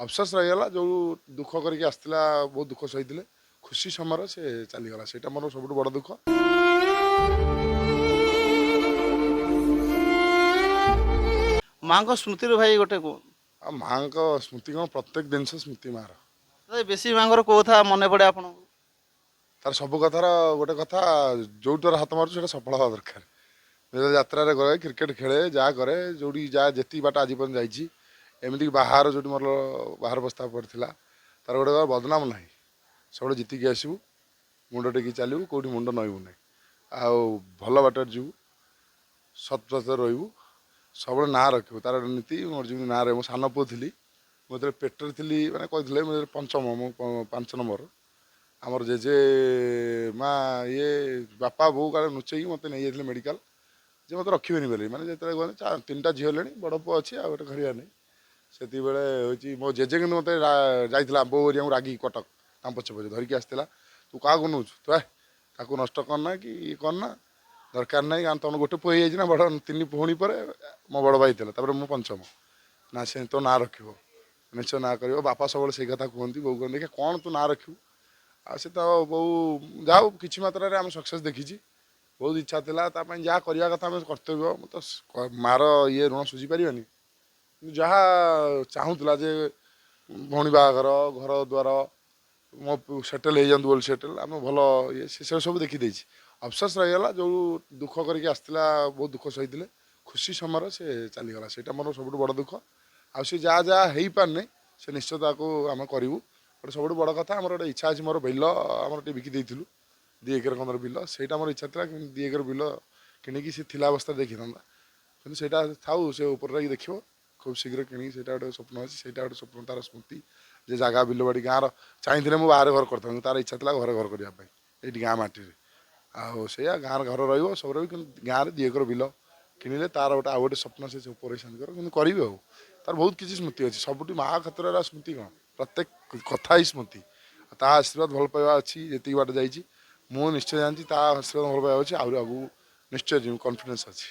अफसोस रहीगला जो दुख करके आसला बहुत दुख सही खुशी समय से चलीगला से मोर सब बड़ दुख। माँ को स्मृति रो भाई गोटे को आ माँ का स्मृति कौन प्रत्येक दिन स्मृति मार बेसी माँ को कौ था मन पड़े आपन तार सब कथार गोटे कथा जो हाथ मार्च सफल हवा दरकार यात्रा गए क्रिकेट खेले जहाँ करे जो जहाँ जी बाट आज पर्यटन जाइए एमती बाहर जो मोर बाहर प्रस्ताव पड़ा तार गोटे बदनाम ना सब जितिकी आसबू मुंड टेक चलू कौटी मुंड नईबू ना आउ भल बाट जीवु सत्पथ रही सब ना रखू तार नीति मोर जी ना रे मो सान पु थी मुझे पेटर थी मैंने कहते मुझे पंचम मु 5 नंबर आमर जेजे माँ ये बापा बो का नुचेक मत नहीं जाते मेडिकल जे मत रखिए बोली मैंने जो कहते 3टा झील ले बड़ पु अच्छी आ गए घर नहीं से हूँ मो जेजे कि मत जाइला बो एरिया रागी कटक ताम पचे पचे धरिकी आसला तू क्या नौ तू नष्ट करना कि ये करना दरकार ना कारण तुम गोटे पुह ना बड़ 3 भौणी पर मो बड़ भाई था मु पंचम ना से तो ना रख निश्चय ना कर बापा सब से कथा कहती बो कहते देखिए कौन तू ना रखू आ से तो बो जाओ कि मात्रा आम सक्सेस देखी बहुत इच्छा था जहाँ करवा कथा आम कर्तव्य तो मार ये ऋण सुझी पारानी जहाँ चाहूला जे भौणी बाहागर घर द्वार मो सेटेल हो जातु बोली सेटेल आम भल ये से सब देखी अफसोस रहीगला जो दुख करके आसला बहुत दुख सही खुशी समय से चलीगला से मोर सब बड़ दुख आ जहाँ जहाँ हो पारने से निश्चित आम करूँ गोटे सब बड़ कथा आम गोटे इच्छा अच्छी मोर बिल आम बिकी देलु 2 एकर खंडर बिल से मोर इच्छा था 2 एकर बिल किणिकी सी अवस्था देखी था कि से थाऊ से ऊपर रही देख खूब शीघ्र किणी से गोटे स्वप्न अच्छी से गोटे स्वप्न तार स्मृति जे जगह बिल बाड़ी गाँव चाहिए मुझे बाहर घर करता तार इच्छा था घरे घर करने ये गाँ माटी आया गाँव घर रही सब रही गाँव में 2 एकर बिल किणिले तार गोटे आउ गोटे स्वप्न से ऑपरेशन करी तार बहुत किसी स्मृति अच्छी सबुठ माँ क्षेत्र स्मृति कौन प्रत्येक कथा ही स्मृति ता आशीर्वाद भल पाइबा अच्छी जी बाट जा निश्चय जानती आशीर्वाद भल पाइबा अच्छी आहरी आगू निश्चय जी कॉन्फिडेंस अच्छी।